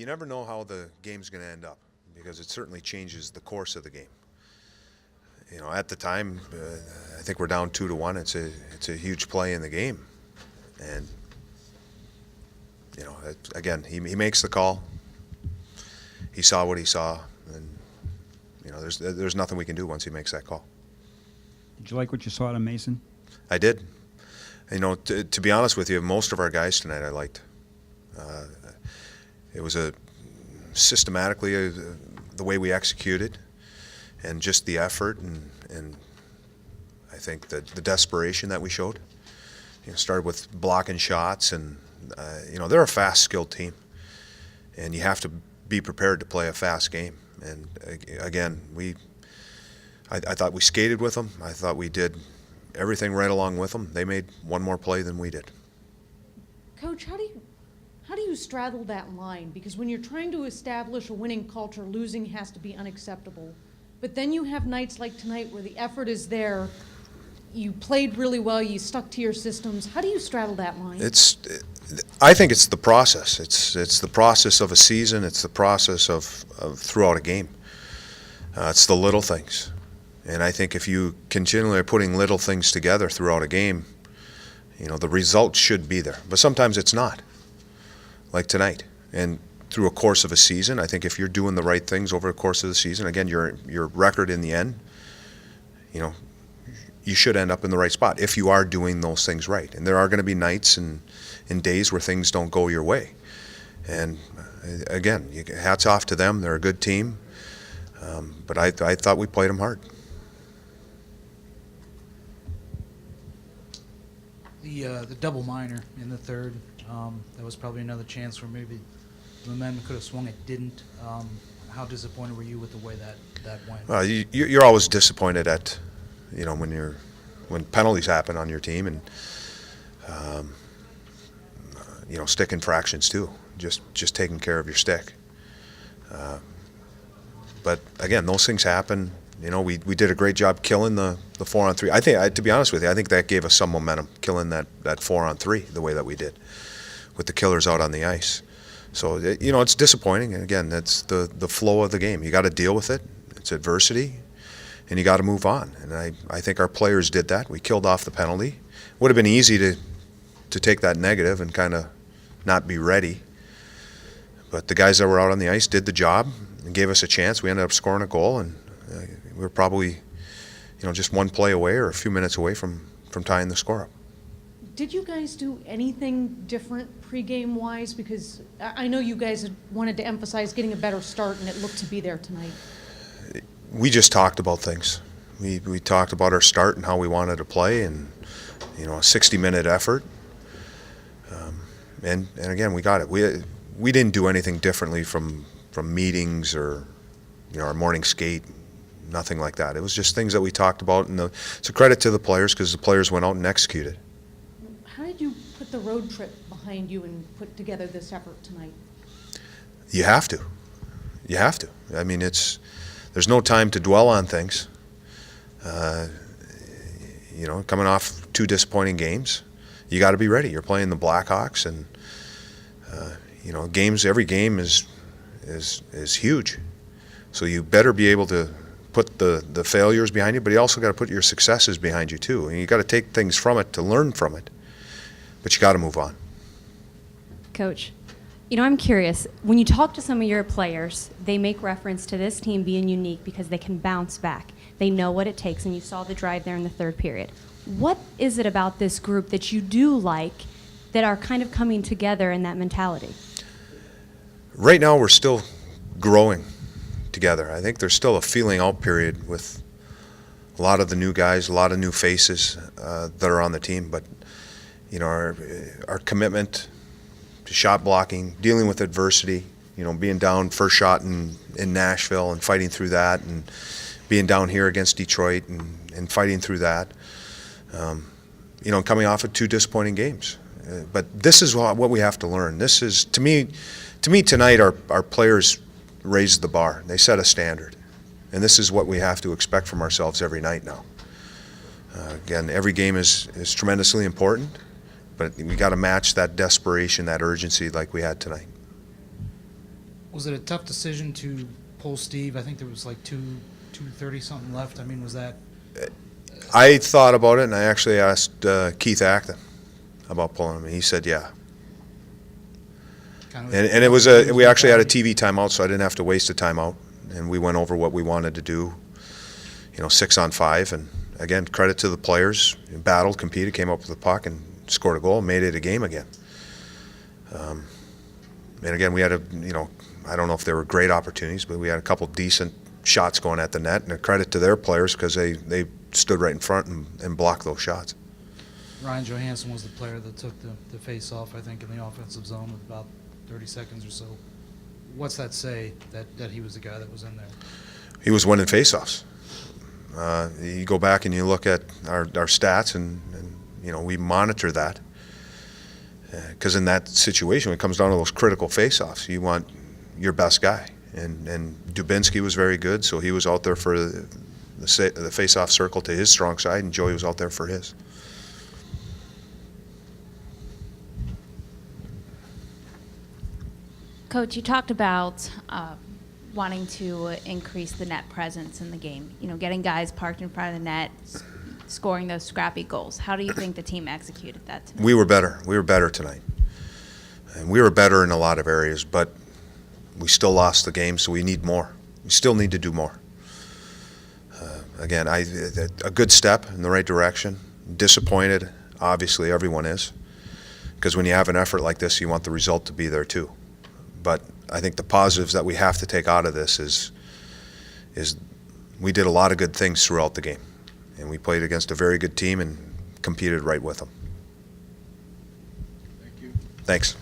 You never know how the game's going to end up because it certainly changes the course of the game. At the time, I think we're down 2-1. It's a huge play in the game, and again, he makes the call. He saw what he saw, and there's nothing we can do once he makes that call. Did you like what you saw out of Mason? I did. To be honest with you, most of our guys tonight I liked. It was systematically the way we executed, and just the effort, and I think that the desperation that we showed. Started with blocking shots, and they're a fast, skilled team, and you have to be prepared to play a fast game. And again, I thought we skated with them. I thought we did everything right along with them. They made one more play than we did. Coach, how do you straddle that line? Because when you're trying to establish a winning culture, losing has to be unacceptable. But then you have nights like tonight where the effort is there. You played really well. You stuck to your systems. How do you straddle that line? I think it's the process. It's the process of a season. It's the process of throughout a game. It's the little things. And I think if you continually are putting little things together throughout a game, the result should be there. But sometimes it's not, like tonight. And through a course of a season, I think if you're doing the right things over the course of the season, again, your record in the end, you should end up in the right spot if you are doing those things right. And there are going to be nights and days where things don't go your way. And again, hats off to them. They're a good team. But I thought we played them hard. The double minor in the third, that was probably another chance where maybe the momentum could have swung. It didn't. How disappointed were you with the way that went? You're always disappointed at, when penalties happen on your team, and stick infractions too. Just taking care of your stick. But again, those things happen. We did a great job killing the 4-on-3. I think, to be honest with you, I think that gave us some momentum, killing that 4-on-3 the way that we did, with the killers out on the ice. So it's disappointing. And again, that's the flow of the game. You got to deal with it. It's adversity, and you got to move on. And I think our players did that. We killed off the penalty. Would have been easy to take that negative and kind of not be ready. But the guys that were out on the ice did the job and gave us a chance. We ended up scoring a goal, and we were probably, just one play away or a few minutes away from tying the score up. Did you guys do anything different pregame-wise? Because I know you guys had wanted to emphasize getting a better start, and it looked to be there tonight. We just talked about things. We talked about our start and how we wanted to play, and a 60-minute effort. And again, we got it. We didn't do anything differently from meetings or our morning skate. Nothing like that. It was just things that we talked about, and it's a credit to the players because the players went out and executed. How did you put the road trip behind you and put together this effort tonight? You have to. You have to. I mean, there's no time to dwell on things. Coming off 2 disappointing games, you got to be ready. You're playing the Blackhawks, and every game is huge. So you better be able to put the failures behind you, but you also got to put your successes behind you too. And you got to take things from it to learn from it. But you got to move on. Coach, I'm curious. When you talk to some of your players, they make reference to this team being unique because they can bounce back. They know what it takes, and you saw the drive there in the third period. What is it about this group that you do like that are kind of coming together in that mentality? Right now, we're still growing together. I think there's still a feeling out period with a lot of the new guys, a lot of new faces that are on the team. But our commitment to shot blocking, dealing with adversity, being down first shot in Nashville and fighting through that, and being down here against Detroit and fighting through that. Coming off of 2 disappointing games. But this is what we have to learn. This is, to me tonight, our players raised the bar. They set a standard. And this is what we have to expect from ourselves every night now. Again, every game is tremendously important, but we got to match that desperation, that urgency like we had tonight. Was it a tough decision to pull Steve? I think there was like 2:30 something left. I mean, was that? I thought about it, and I actually asked Keith Acton about pulling him, and he said, yeah. Kind of And it was we actually had a TV timeout, so I didn't have to waste a timeout, and we went over what we wanted to do, 6-on-5, and again, credit to the players, battled, competed, came up with the puck, and scored a goal, made it a game again. And again, we had I don't know if there were great opportunities, but we had a couple decent shots going at the net, and a credit to their players because they stood right in front and blocked those shots. Ryan Johansson was the player that took the face-off, I think, in the offensive zone with about 30 seconds or so. What's that say that he was the guy that was in there? He was winning faceoffs. You go back and you look at our stats, and we monitor that. Because in that situation, when it comes down to those critical faceoffs, you want your best guy. And Dubinsky was very good, so he was out there for the face-off circle to his strong side, and Joey was out there for his. Coach, you talked about wanting to increase the net presence in the game. Getting guys parked in front of the net, scoring those scrappy goals. How do you think the team executed that tonight? We were better. We were better tonight. And we were better in a lot of areas, but we still lost the game, so we need more. We still need to do more. Again, a good step in the right direction. Disappointed, obviously everyone is, because when you have an effort like this, you want the result to be there too. But I think the positives that we have to take out of this is we did a lot of good things throughout the game, and we played against a very good team and competed right with them. Thank you. Thanks.